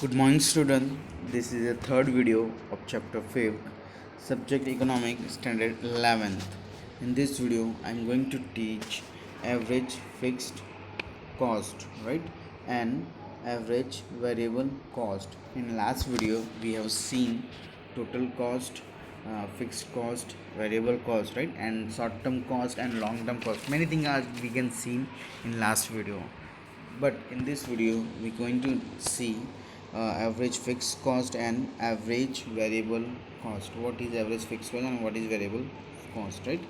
Good morning, student. This is the third video of chapter 5, subject economic standard 11th. In this video, I am going to teach average fixed cost, right, and average variable cost. In last video, we have seen total cost, fixed cost, variable cost, right, and short-term cost and long-term cost. Many things are we can see in last video, but in this video we're going to see average fixed cost and average variable cost. What is average fixed cost and what is variable cost, right?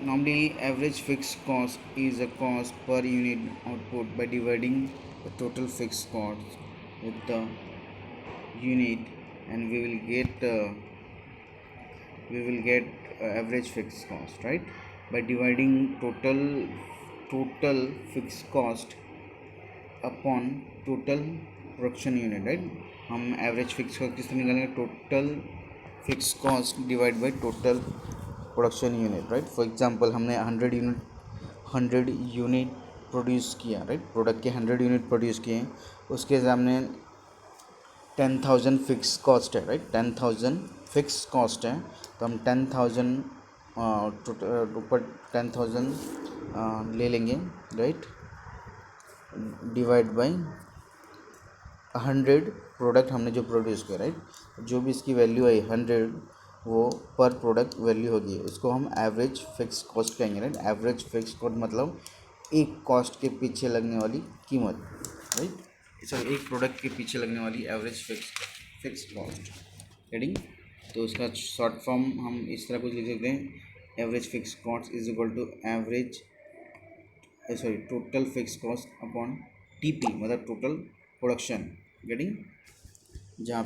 Normally average fixed cost is a cost per unit output by dividing the total fixed cost with the unit, and we will get average fixed cost, right, by dividing total fixed cost upon total production unit, right. हम average fix cost किस तरह निकालेंगे? Total fix cost divide by total production unit, right. For example हमने 100 unit produce किया, right. Product के 100 unit produce किए, उसके सामने 10,000 फिक्स कॉस्ट है, राइट. 10,000 फिक्स कॉस्ट है, तो हम 10,000 ऊपर 10,000 ले लेंगे, राइट, डिवाइड बाई 100 प्रोडक्ट हमने जो प्रोड्यूस किया, राइट. जो भी इसकी वैल्यू आई 100, वो पर प्रोडक्ट वैल्यू होगी, उसको हम एवरेज फिक्स कॉस्ट कहेंगे, राइट. एवरेज फिक्स कॉस्ट मतलब एक कॉस्ट के पीछे लगने वाली कीमत, राइट. सॉरी, एक प्रोडक्ट के पीछे लगने वाली एवरेज फिक्स कॉस्ट, राइटिंग. तो उसका शॉर्ट फॉर्म हम इस तरह कुछ लिख सकते हैं: average fix cost is equal to total fix cost upon TP, मतलब टोटल प्रोडक्शन, गेटिंग. जहाँ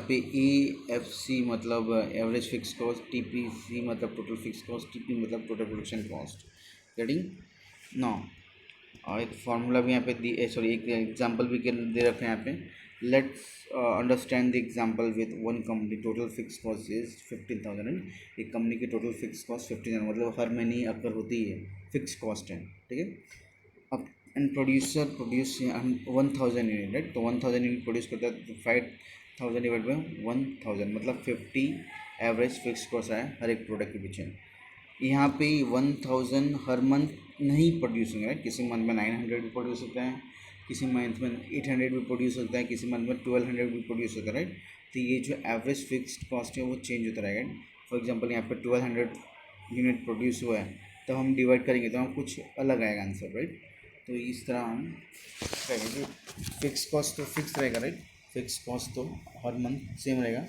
पे AFC मतलब एवरेज फिक्स कॉस्ट, TPC मतलब टोटल फिक्स कॉस्ट, TP मतलब total production cost, getting. No, और एक फार्मूला भी यहाँ पे एक एग्जांपल भी दे रखे हैं यहाँ पे. Let's understand the example with one company. Total fix cost is 15,000. एक कंपनी की टोटल फिक्स कॉस्ट 15,000 मतलब हर महीने अकर होती है, फिक्स कॉस्ट है, ठीक है. अब एंड प्रोड्यूस 1,000 यूनिट, राइट. तो 1,000 यूनिट प्रोड्यूस करता है, तो 5,000 डिवाइड बाई 1,000 मतलब 50 एवरेज फिक्स कॉस्ट है हर एक प्रोडक्ट के पीछे. यहाँ पे 1,000 हर मंथ नहीं प्रोड्यूस होंगे, राइट. किसी मंथ में 900 भी प्रोड्यूस होता है, किसी मंथ में 800 भी प्रोड्यूस होता है, किसी मंथ में 1,200 भी प्रोड्यूस होता है, राइट. तो ये जो एवरेज फिक्स्ड कॉस्ट है वो चेंज होता रहेगा. फॉर एग्जांपल यहाँ पे 1,200 यूनिट प्रोड्यूस हुआ है, तो हम डिवाइड करेंगे तो हम कुछ अलग आएगा आंसर, राइट. तो इस तरह हम करेंगे. फिक्स कॉस्ट तो फिक्स रहेगा, राइट. फिक्स कॉस्ट तो हर मंथ सेम रहेगा,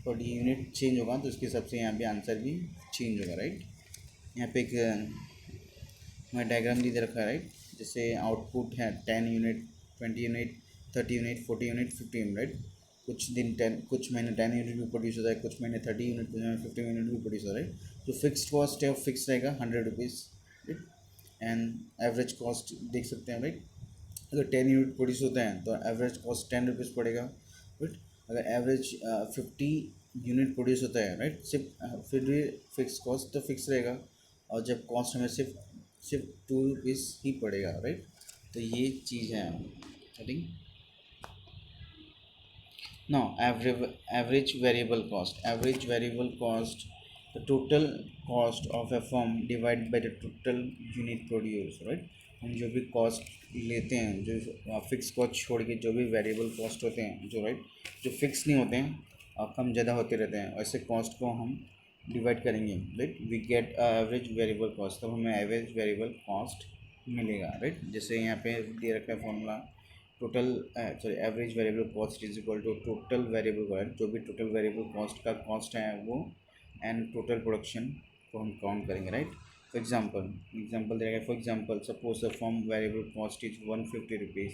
और ये यूनिट चेंज होगा तो उसके हिसाब से यहाँ पे आंसर भी चेंज होगा, राइट. यहाँ पे एक मैं डायग्राम दे रखा है, राइट. जैसे आउटपुट है 10 unit, 20 unit, 30 unit, 40 unit, 50 unit, right. कुछ महीने 10 यूनिट भी प्रोड्यूस होता है, कुछ महीने 30 यूनिट, कुछ महीने 50 यूनिट भी प्रोड्यूस होता है, राइट. तो फिक्स्ड कॉस्ट है, फिक्स रहेगा 100 rupees, right. And average cost देख सकते हैं, राइट. अगर 10 यूनिट प्रोड्यूस होते हैं तो एवरेज कॉस्ट 10 रुपीज़ पड़ेगा, राइट. अगर एवरेज 50 यूनिट प्रोड्यूस होता है, राइट, सिर्फ फिर भी फिक्स कॉस्ट तो फिक्स रहेगा, और जब कॉस्ट हमें सिर्फ 2 रुपीज़ ही पड़ेगा, राइट. तो ये चीज़ है, writing. now average variable cost, the total cost of a firm divided by the total unit produced, right. हम जो भी कॉस्ट लेते हैं, जो फिक्स कॉस्ट छोड़ के जो भी वेरिएबल कॉस्ट होते हैं, जो राइट, जो फिक्स नहीं होते हैं और कम ज़्यादा होते रहते हैं, ऐसे कॉस्ट को हम डिवाइड करेंगे, right. We get average variable cost, तब हमें एवरेज वेरिएबल कॉस्ट मिलेगा, राइट. जैसे यहाँ पे दे रखा है formula, average variable cost is equal to total variable cost, जो भी टोटल वेरिएबल कॉस्ट का कॉस्ट है वो, एंड टोटल प्रोडक्शन को हम काउंट करेंगे, राइट. फॉर एग्जांपल देगा. For example suppose the firm variable cost is 150 rupees,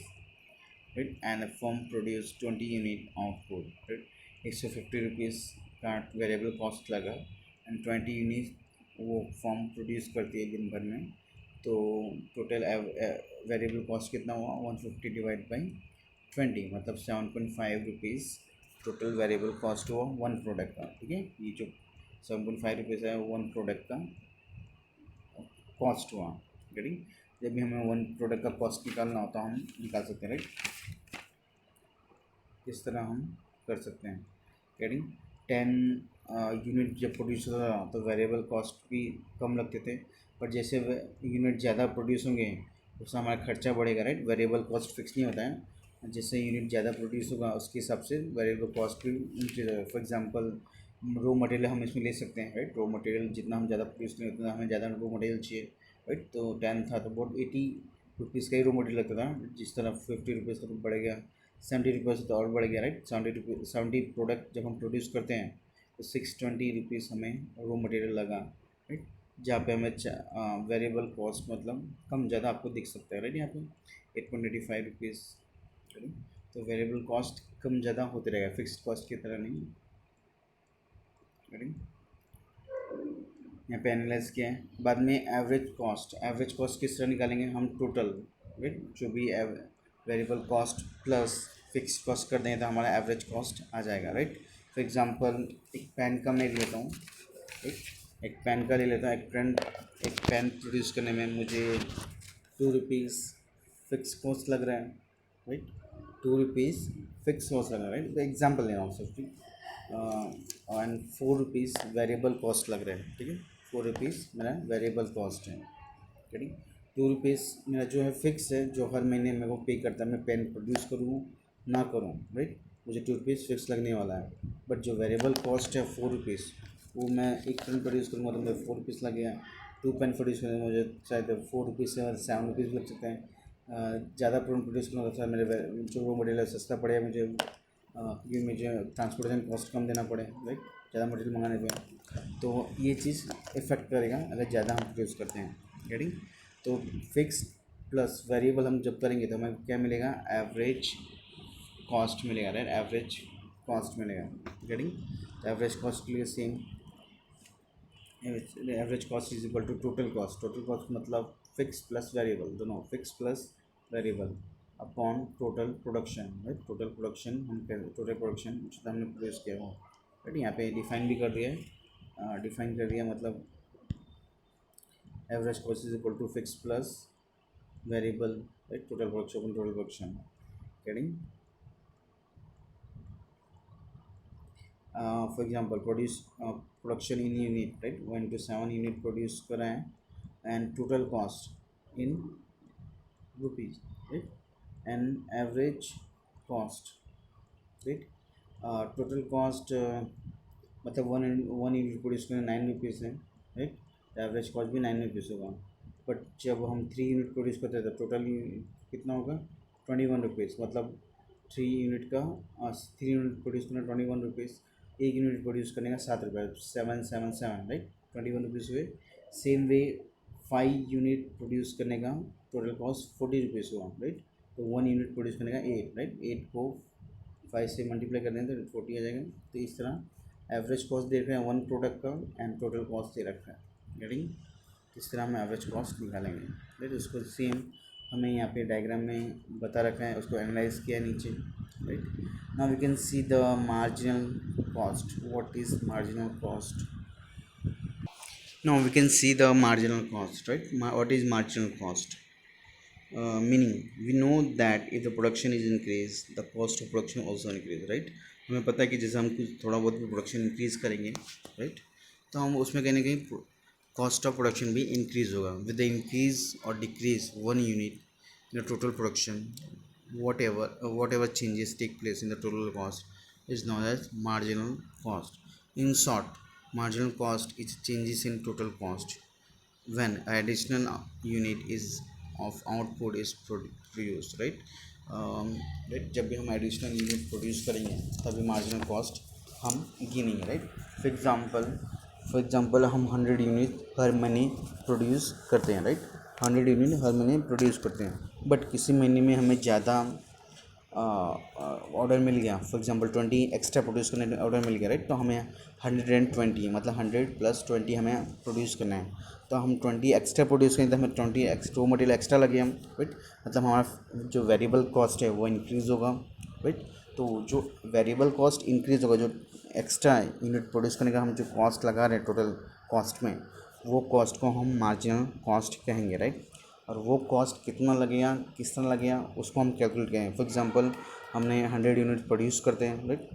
right, and the firm produce 20 unit output, right. 150 rupees का वेरिएबल कॉस्ट लगा, and 20 unit वो फर्म प्रोड्यूस करती है दिन भर में, तो टोटल वेरिएबल कॉस्ट कितना हुआ? 150 डिवाइड बाई 20 मतलब 7.5 रुपीज़ टोटल वेरिएबल कॉस्ट हुआ वन प्रोडक्ट का, ठीक है. ये जो 7.5 रुपीज़ है वन प्रोडक्ट का कॉस्ट हुआ, गेटिंग. जब भी हमें वन प्रोडक्ट का कॉस्ट निकालना होता है हम निकाल सकते हैं, राइट। इस तरह हम कर सकते हैं। कैडिंग 10 यूनिट जब प्रोड्यूस होता था तो वेरिएबल कॉस्ट भी कम लगते थे, पर जैसे यूनिट ज़्यादा प्रोड्यूस होंगे उससे हमारा खर्चा बढ़ेगा, राइट। वेरिएबल कॉस्ट फिक्स नहीं होता है, जैसे यूनिट ज़्यादा प्रोड्यूस होगा उसके हिसाब से वेरिएबल कॉस्ट भी इंक्रीज होगा। फॉर एग्जांपल रो मटेरियल हम इसमें ले सकते हैं, राइट। रो मटेरियल जितना हम ज़्यादा प्रोड्यूस करें उतना हमें ज़्यादा रो मटेरियल चाहिए, राइट। तो 10 था तो बहुत 80 रुपीज़ का ही रो मटेरियल लगता था, जिस तरह 50 रुपीज़ तक बढ़ गया, 70 रुपीज़ तो और बढ़ गया, राइट। 70 प्रोडक्ट जब हम प्रोड्यूस करते हैं तो 620 रुपीज़ हमें रो मटेरियल लगा, राइट। जहाँ पे हमें वेरिएबल कॉस्ट मतलब कम ज़्यादा आपको दिख सकता है, राइट। यहाँ पे 8.85 रुपीज़, तो वेरिएबल कॉस्ट कम ज़्यादा होते रहेगा, फिक्स्ड कॉस्ट की तरह नहीं, राइट। यहाँ पे एनालाइज किया है। बाद में एवरेज कॉस्ट किस तरह निकालेंगे हम, टोटल, राइट। जो भी variable cost plus fix cost कर देंगे तो हमारा एवरेज कॉस्ट आ जाएगा, राइट। फॉर एग्जांपल एक पेन का मैं लेता हूँ, एक पेन का ले लेता हूँ। एक पेन प्रोड्यूस करने में मुझे 2 रुपीज़ फिक्स कॉस्ट लग रहा है, राइट। 2 रुपीज़ फिक्स कॉस्ट लग रहा है, राइट। एग्जाम्पल ले रहा हूँ सिर्फ, एंड 4 रुपीज़ वेरिएबल कॉस्ट लग रहा है, ठीक है। 4 रुपीज़ मेरा वेरिएबल कॉस्ट है, ठीक है। 2 रुपीज़ मेरा जो है फिक्स है, जो हर महीने मेरे को पे करता है, मैं पेन प्रोड्यूस करूँ ना करूँ, राइट। मुझे 2 रुपीज़ फिक्स लगने वाला है। बट जो वेरिएबल कॉस्ट है 4 रुपीज़, वो मैं एक पेन प्रोड्यूस करूँगा तो मुझे 4 रुपीज़ लगेगा। 2 पेन प्रोड्यूस करेंगे मुझे शायद 4 रुपीज़ से 7 रुपीज़ लग सकते हैं। ज़्यादा पेन प्रोड्यूस करूँगा तो शायद मेरे जो रो मटेरियल सस्ता पड़ेगा मुझे, क्योंकि मुझे ट्रांसपोर्टेशन कॉस्ट कम देना पड़े, राइट, ज़्यादा मटेरियल मंगाने पे। तो ये चीज़ इफ़ेक्ट करेगा अगर ज़्यादा हम प्रोड्यूस करते हैं, गेटिंग। तो फिक्स प्लस वेरिएबल हम जब करेंगे तो हमें क्या मिलेगा, एवरेज कॉस्ट मिलेगा, राइट। एवरेज कॉस्ट मिलेगा, गेटिंग। तो एवरेज कॉस्ट के लिए same, average cost is equal to total cost. Total cost मतलब फिक्स प्लस वेरिएबल, दोनों fix plus variable upon total production, right. Total production हम टोटल प्रोडक्शन जितना हमने प्रोड्यूस किया हो, राइट। यहाँ पे डिफाइन भी कर दिया है, डिफाइन कर दिया मतलब average cost is equal to fix plus variable, right. Total production, getting. For example production in unit, right. 1 to 7 unit produce कराएं and total cost in rupees, right. And average cost, right. Total cost मतलब one unit produce करें 9 rupees है, right. Average cost भी 9 rupees होगा। But जब हम 3 unit produce करते हैं तो टोटल कितना होगा, 21 रुपीज़। मतलब 3 यूनिट का 3 यूनिट प्रोड्यूस करना 21 रुपीज़, एक यूनिट प्रोड्यूस करने का 7 रुपये, 777, राइट। 21 रुपीज़ हुए। सेम वे 5 यूनिट प्रोड्यूस करने का टोटल कॉस्ट 40 रुपीज़ हुआ, राइट। तो 1 यूनिट प्रोड्यूस करने का 8, राइट। 8 को 5 से मल्टीप्लाई कर दें तो 40 आ जाएगा। तो इस तरह एवरेज कॉस्ट दे रहे हैं वन प्रोडक्ट का एंड टोटल कॉस्ट दे रखा है, गेटिंग। इस तरह हम एवरेज कॉस्ट निकालेंगे, राइट। उसको सेम हमें यहाँ पे डायग्राम में बता रखा है, उसको एनालाइज किया है नीचे, right. Now we can see the marginal cost. What is marginal cost? Now we can see the marginal cost, right? What is marginal cost? Meaning we know that if the production is increased, the cost of production also increase, right? हमें पता है कि जैसे हम कुछ थोड़ा बहुत भी प्रोडक्शन इंक्रीज़ करेंगे, राइट, तो हम उसमें कहीं ना कहीं कॉस्ट ऑफ प्रोडक्शन भी इंक्रीज़ होगा। विद द इंक्रीज और decrease 1 unit in the total production, whatever changes take place in the total cost is known as marginal cost. In short, marginal cost is changes in total cost when additional unit is of output is produced, right. right, जब भी हम additional unit produce करेंगे तभी marginal cost हम गिनेंगे, right. For example हम 100 unit हर महीने produce करते हैं, राइट। 100 यूनिट हर महीने प्रोड्यूस करते हैं, बट किसी महीने में हमें ज़्यादा ऑर्डर मिल गया। फॉर एग्जांपल 20 एक्स्ट्रा प्रोड्यूस करने का ऑर्डर मिल गया, राइट। तो हमें 120 मतलब 100 + 20 हमें प्रोड्यूस करना है। तो हम 20 एक्स्ट्रा प्रोड्यूस करें तो हमें 20 रो मटेरियल एक्स्ट्रा लगे हम, राइट। मतलब हमारा जो वेरिएबल कॉस्ट है वो इंक्रीज़ होगा, राइट। तो जो वेरिएबल कॉस्ट इंक्रीज़ होगा, जो एक्स्ट्रा यूनिट प्रोड्यूस करने का हम जो कॉस्ट लगा रहे हैं टोटल कॉस्ट में, वो कॉस्ट को हम मार्जिनल कॉस्ट कहेंगे, राइट। और वो कॉस्ट कितना लगेगा, किस तरह लगेगा, उसको हम कैलकुलेट करें। फॉर एग्जांपल हमने 100 यूनिट प्रोड्यूस करते हैं, राइट,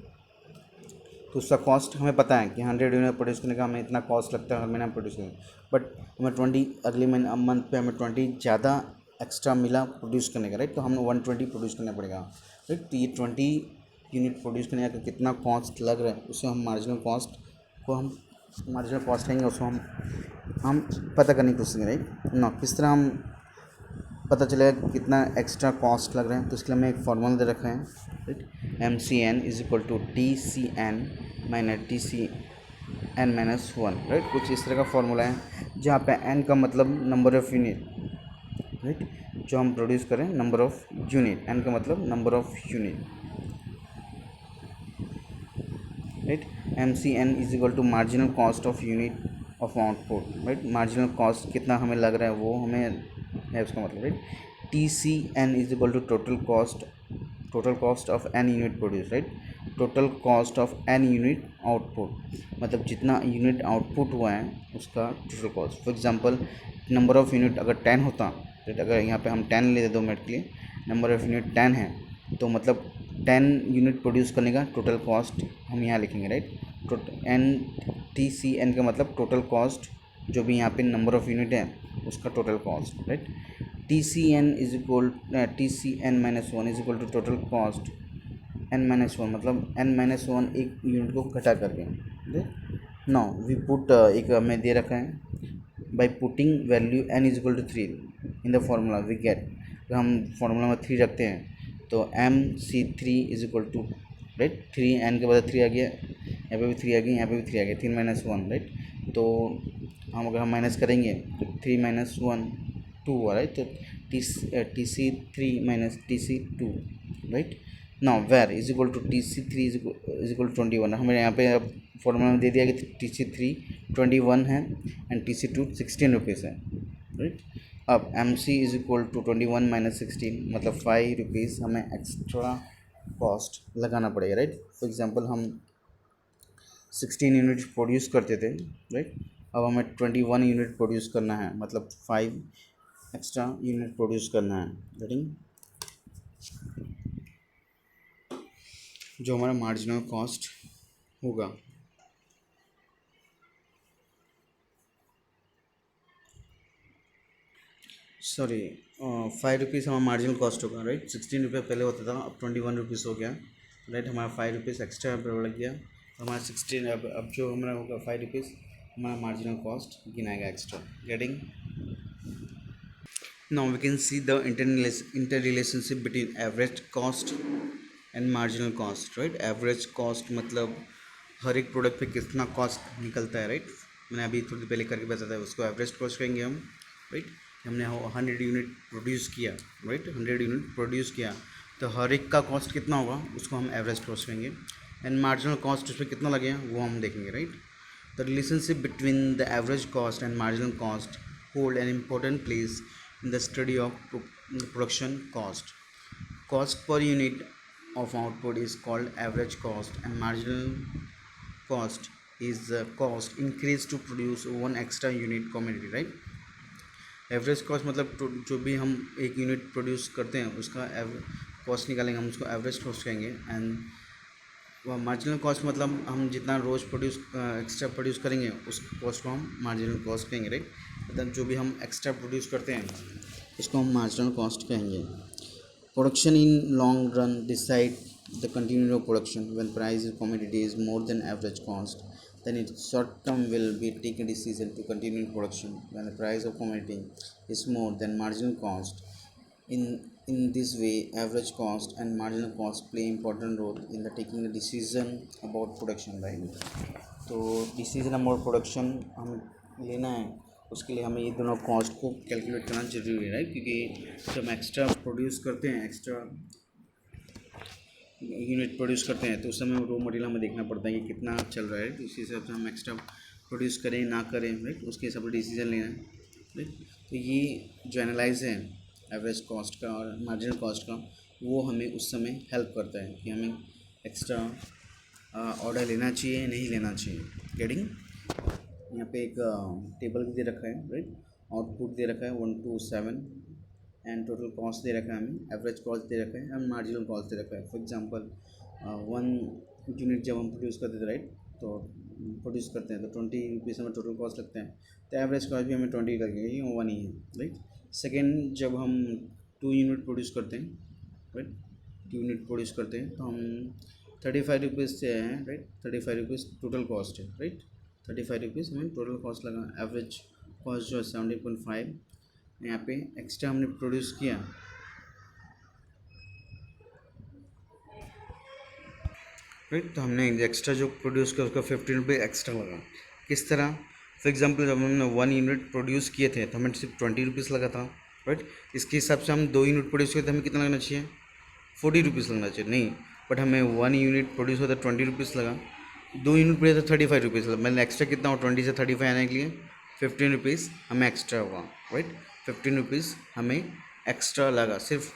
तो उसका कॉस्ट हमें पता है कि 100 यूनिट प्रोड्यूस करने का हमें इतना कॉस्ट लगता है हर महीना प्रोड्यूस करें। बट हमें 20 अगले महीने मंथ पे हमें 20 ज़्यादा एक्स्ट्रा मिला प्रोड्यूस करने का, राइट, तो हमें 120 प्रोड्यूस करना पड़ेगा, राइट। तो ये 20 यूनिट प्रोड्यूस करने का कितना कॉस्ट लग रहा है, उससे हम मार्जिनल कॉस्ट को हम मार्जिनल कॉस्ट लेंगे, उसको हम पता करने की कोशिश करें, राइट ना। किस तरह हम पता चलेगा कितना एक्स्ट्रा कॉस्ट लग रहा है, तो इसके लिए हमें एक फॉर्मूला दे रखा है, right. MCN is equal to TCN minus TCN-1, right. कुछ इस तरह का फॉर्मूला है जहाँ पे n का मतलब नंबर ऑफ़ यूनिट, राइट, जो हम प्रोड्यूस करें, नंबर ऑफ़ यूनिट, n का मतलब number of unit, right. MCN is equal to marginal cost of unit of output, right. Marginal cost कितना हमें लग रहा है वो हमें है उसका मतलब, right. TCN is equal to total cost of n unit produce, right. Total cost of n unit output मतलब जितना यूनिट आउटपुट हुआ है उसका total cost. For example number of unit अगर 10 होता, राइट, अगर यहाँ पे हम 10 ले 2 मिनट के लिए, नंबर ऑफ़ यूनिट 10 है, तो मतलब 10 यूनिट प्रोड्यूस करने का टोटल कॉस्ट हम यहाँ लिखेंगे, राइट। TCN का मतलब टोटल कॉस्ट, जो भी यहाँ पे नंबर ऑफ़ यूनिट है उसका total cost, right. TCN is equal TCN-1 is equal to total cost n-1 मतलब n-1 एक यूनिट को घटा करके, नाउ वी पुट एक हमें दे रखा है, by putting value n is equal to 3 in the formula we get, अगर हम फार्मूला में 3 रखते हैं तो MC3 is equal to, right, 3 n के बाद 3 आ गया, यहाँ पे भी 3 आ गई, यहाँ पे भी 3 आ गया, 3-1, राइट। तो हम अगर हम माइनस करेंगे तो 3-1 2 हुआ, राइट। तो TC3 minus TC2, right. Now where is equal to TC3 is equal to 21, हमें यहाँ पे अब फॉर्मूला में दे दिया कि TC3 21 है एंड TC2 16 रुपीज़ है, राइट। अब MC is equal to 21 minus 16 मतलब 5 रुपीज़ हमें एक्स्ट्रा कॉस्ट लगाना पड़ेगा, राइट। फॉर एग्जांपल हम 16 यूनिट प्रोड्यूस करते थे, राइट, अब हमें 21 यूनिट प्रोड्यूस करना है मतलब 5 एक्स्ट्रा यूनिट प्रोड्यूस करना है, राइट, जो हमारा मार्जिनल कॉस्ट होगा। सॉरी, 5 रुपीज़ हमारा मार्जिनल कॉस्ट होगा, राइट। 16 रुपये पहले होता था, अब 21 रुपीज़ हो गया, राइट। हमारा 5 रुपीज़ एक्स्ट्रा लग गया, हमारा 16 अब जो हमारा होगा 5 रुपीज़ हमारा मार्जिनल कॉस्ट गिनाएगा extra, getting. Now we can see the inter relationship between average cost and marginal cost, right. Average cost मतलब हर एक प्रोडक्ट पे कितना कॉस्ट निकलता है, राइट। मैंने अभी थोड़ी देर पहले करके बताया था, उसको एवरेज कॉस्ट कहेंगे हम, राइट। हमने 100 यूनिट प्रोड्यूस किया, राइट, 100 यूनिट प्रोड्यूस किया तो हर एक का कॉस्ट कितना होगा उसको हम एवरेज कॉस्ट कहेंगे, एंड मार्जिनल कॉस्ट उस पर कितना लगेगा वो हम देखेंगे, right. The relationship between the average cost and marginal cost hold an important place in the study of production cost. Cost per unit of output is called average cost and marginal cost is the cost increased to produce one extra unit commodity, right. Average cost मतलब जो भी हम एक unit produce करते हैं उसका cost निकालेंगे, हम उसको एवरेज कॉस्ट कहेंगे। एंड वह मार्जिनल कॉस्ट मतलब हम जितना रोज़ एक्स्ट्रा प्रोड्यूस करेंगे उस कॉस्ट को हम मार्जिनल कॉस्ट कहेंगे, राइट। मतलब जो भी हम एक्स्ट्रा प्रोड्यूस करते हैं उसको हम मार्जिनल कॉस्ट कहेंगे। Production in long run decide the continuity of production when price of commodity is more than average cost then in short term will be take a decision to continue production when the price of commodity is more than marginal cost. In this way average cost and marginal cost play important role in the taking a decision about production, right। तो decision about production हम लेना है उसके लिए हमें ये दोनों cost को कैलकुलेट करना जरूरी है, राइट। क्योंकि जब हम एक्स्ट्रा प्रोड्यूस करते हैं, एक्स्ट्रा यूनिट प्रोड्यूस करते हैं तो उस समय रॉ मटेरियल हमें देखना पड़ता है कि कितना चल रहा है, उसी हिसाब से हम एक्स्ट्रा प्रोड्यूस करें ना करें, राइट, उसके हिसाब से डिसीजन लेना है, राइट। तो ये जो एनालाइज है एवरेज कॉस्ट का और मार्जिनल कॉस्ट का वो हमें उस समय हेल्प करता है कि हमें एक्स्ट्रा ऑर्डर लेना चाहिए नहीं लेना चाहिए, गेटिंग। यहाँ पे एक टेबल भी दे रखा है, राइट। आउटपुट दे रखा है 1 to 7, एंड टोटल कॉस्ट दे रखा है हमें, एवरेज कॉस्ट दे रखा है, एंड मार्जिनल कॉस्ट दे रखा है। फॉर एग्जांपल 1 यूनिट जब हम प्रोड्यूस करते थे, राइट, तो प्रोड्यूस करते हैं तो 20 रुपीज़ हमें टोटल कॉस्ट लगता है, तो एवरेज कॉस्ट भी हमें 20 लगेगी, वो 1 ही है, राइट। सेकेंड, जब हम 2 यूनिट प्रोड्यूस करते हैं, राइट, 2 यूनिट प्रोड्यूस करते हैं तो हम 35 रुपीज़ से हैं, राइट, 35 रुपीज़ टोटल कॉस्ट है, राइट, 35 रुपीज़ हमें टोटल कॉस्ट लगा। एवरेज कॉस्ट जो है 17.5, यहाँ पे एक्स्ट्रा हमने प्रोड्यूस किया, राइट, तो हमने एक्स्ट्रा जो प्रोड्यूस किया उसका 15 रुपये एक्स्ट्रा लगा। किस तरह? फॉर एग्जांपल जब हमने 1 यूनिट प्रोड्यूस किए थे तो हमें सिर्फ 20 रुपीज़ लगा था, राइट। इसके हिसाब से हम 2 यूनिट प्रोड्यूस किए थे, हमें कितना लगना चाहिए? 40 रुपीज़ लगना चाहिए, नहीं, बट हमें 1 यूनिट प्रोड्यूस होता 20 रुपीज़ लगा, 2 यूनिट प्रोड्यूस तो 35 रुपीज़ लगा, मैंने एक्स्ट्रा कितना हो 20 से 35 आने के लिए 15 रुपीज़ हमें एक्स्ट्रा हुआ, राइट। 15 रुपीज़ हमें एक्स्ट्रा लगा, सिर्फ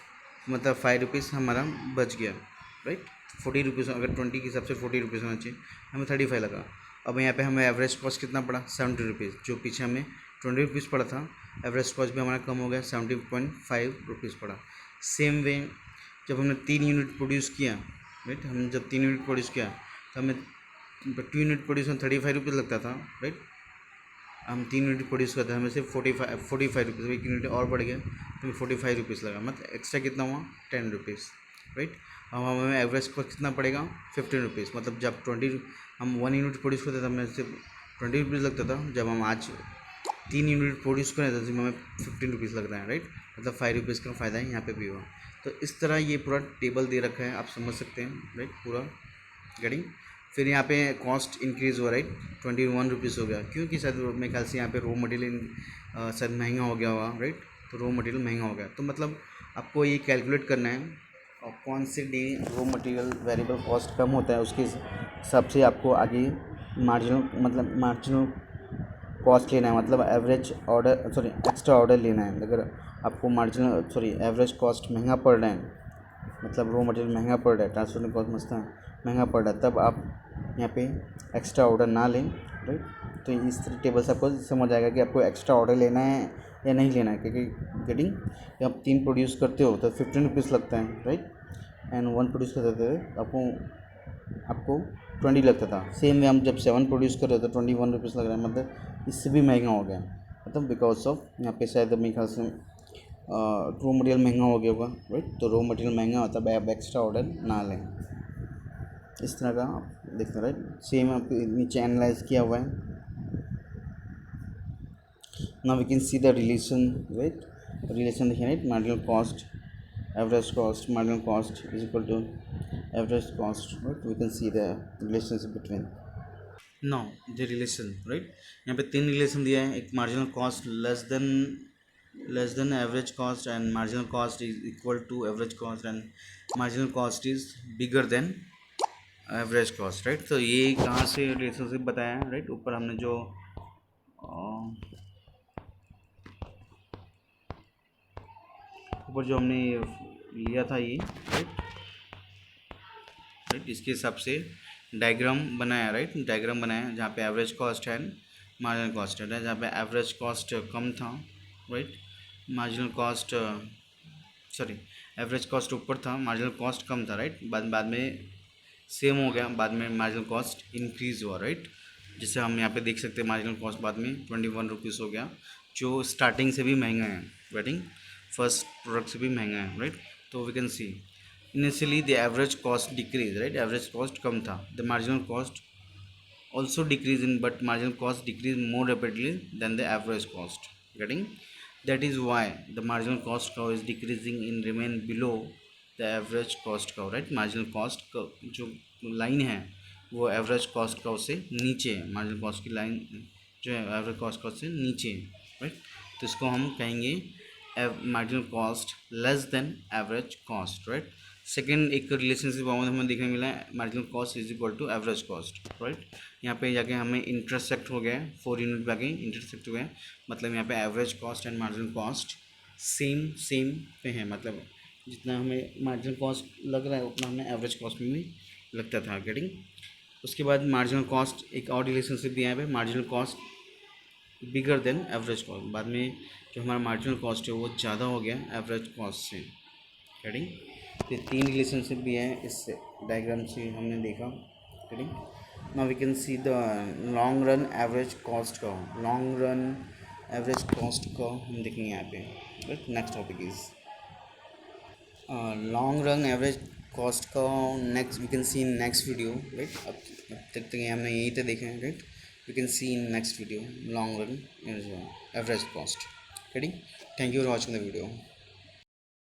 मतलब 5 रुपीज़ हमारा बच गया, राइट। 40 रुपीज़, अगर 20 के हिसाब से 40 रुपीज़ होना चाहिए, हमें 35 लगा। अब यहाँ पे हमें एवरेज कॉस्ट कितना पड़ा? 70 रुपीज़, जो पीछे हमें 20 रुपीज़ पड़ा था, एवरेज कॉस्ट भी हमारा कम हो गया, 70.5 रुपीज़ पड़ा। सेम वे जब हमने 3 यूनिट प्रोड्यूस किया, राइट, हमने जब 3 यूनिट प्रोड्यूस किया तो हमें 2 यूनिट प्रोड्यूस में 35 रुपीज़ लगता था, राइट। हम 3 यूनिट प्रोड्यूस करते हैं, हमें सिर्फ 45 रुपीज़, 1 यूनिट और बढ़ गया तो हमें 45 रुपीज़ लगा, मतलब एक्स्ट्रा कितना हुआ? 10 रुपीज़, राइट। अब हमें एवरेज कॉस्ट कितना पड़ेगा? 15 रुपीज़, मतलब जब 20 हम 1 यूनिट प्रोड्यूस करते थे तो हमें सिर्फ 20 रुपीज़ लगता था, जब हम आज 3 यूनिट प्रोड्यूस करें तो सिर्फ हमें 15 रुपीज़ लग रहा है, राइट, मतलब 5 रुपीज़ का फ़ायदा है यहाँ पे भी हुआ। तो इस तरह ये पूरा टेबल दे रखा है, आप समझ सकते हैं, राइट, पूरा गेटिंग। फिर यहाँ पे कॉस्ट इंक्रीज़ हुआ, राइट, 21 रुपीज़ हो गया, क्योंकि शायद मेरे ख्याल से यहाँ पे रॉ मटेरियल शायद महंगा हो गया हुआ, राइट, तो रॉ मटेरियल महंगा हो गया, तो मतलब आपको ये कैलकुलेट करना है और कौन से the raw material variable cost कम होता है, उसके हिसाब से आपको आगे मार्जिनल कॉस्ट लेना है, मतलब average order sorry extra order लेना है। अगर आपको एवरेज कॉस्ट महंगा पड़ रहा है, मतलब रॉ मटेरियल महंगा पड़ रहा है, ट्रांसपोर्टिंग कॉस्ट महंगा पड़ रहा है, तब आप यहाँ पे एक्स्ट्रा ऑर्डर ना लें, राइट। तो इस टेबल से आपको समझ आएगा कि आपको एक्स्ट्रा ऑर्डर लेना है या नहीं लेना है, क्योंकि गेटिंग जब आप 3 प्रोड्यूस करते हो तो 15 रुपीज़ लगता है, राइट, एंड 1 प्रोड्यूस करते थे आपको 20 लगता था। सेम वे हम जब 7 प्रोड्यूस कर रहे थे तो 21 रुपीज़ लग रहा है, मतलब इससे भी महंगा हो गया, मतलब बिकॉज ऑफ यहाँ पे शायद मेरे ख्याल से रॉ मटेरियल महंगा हो गया होगा, राइट। तो रॉ मटेरियल महंगा होता है, आप एक्स्ट्रा ऑर्डर ना लें, इस तरह का आप देखते हैं, राइट। सेम आप नीचे एनालाइज किया हुआ है। Now we can see the relation, right, relation देखिए, right, marginal cost, average cost, marginal cost is equal to average cost, right, we can see the relationship between now the relation, right. यहाँ पे 3 relation दिया है, एक marginal cost less than average cost, and marginal cost is equal to average cost, and marginal cost is bigger than average cost, right. तो ये कहाँ से relationship बताया है, राइट, ऊपर हमने जो हमने लिया था ये, राइट, इसके हिसाब से डायग्राम बनाया, राइट, डायग्राम बनाया जहाँ पे एवरेज कॉस्ट है, मार्जिनल कॉस्ट है, जहाँ पे एवरेज कॉस्ट कम था, right, marginal cost average cost ऊपर था, मार्जिनल कॉस्ट कम था, राइट, बाद में सेम हो गया, बाद में मार्जिनल कॉस्ट इंक्रीज़ हुआ, राइट। जिसे हम यहाँ पे देख सकते हैं, मार्जिनल कॉस्ट बाद में 21 रुपीज़ हो गया, जो स्टार्टिंग से भी महंगा है, राइटिंग फर्स्ट प्रोडक्ट से भी महंगा है, राइट। तो we can see initially the average cost decrease, right, average cost कम था, the marginal cost also decrease in, but marginal cost decrease more rapidly than the average cost, getting, that is why the marginal cost curve is decreasing in remain below the average cost curve, right। marginal cost curve जो line है वो average cost curve से नीचे है, marginal cost की line जो है average cost curve से नीचे है, राइट। तो इसको हम कहेंगे marginal cost less than average cost, right. Second एक रिलेशनशिप हमें देखने मिला है, marginal cost is equal to average cost, right. यहाँ पे जाके हमें इंटरसेक्ट हो गया है, 4 यूनिट जाके इंटरसेक्ट हो गया है, मतलब यहाँ पे average cost and marginal cost same पे है, मतलब जितना हमें मार्जिनल कॉस्ट लग रहा है उतना हमें एवरेज कॉस्ट में भी लगता था, गेटिंग। उसके बाद मार्जिनल कॉस्ट एक और रिलेशनशिप दिया है, मार्जिनल कॉस्ट बिगर देन एवरेज कॉस्ट, बाद में जो हमारा मार्जिनल कॉस्ट है वो ज़्यादा हो गया एवरेज कॉस्ट से। करेक्ट, तो 3 रिलेशनशिप भी है इस डायग्राम से हमने देखा। Correct, now we can see the long run average cost का, लॉन्ग रन एवरेज कॉस्ट का हम देखेंगे यहाँ पे। Right, next topic is long run average cost का next we can see in next video. Right, अब तक हमने यहीं तक देखे हैं। Right, we can see in next video long run average cost. Ready, thank you for watching the video.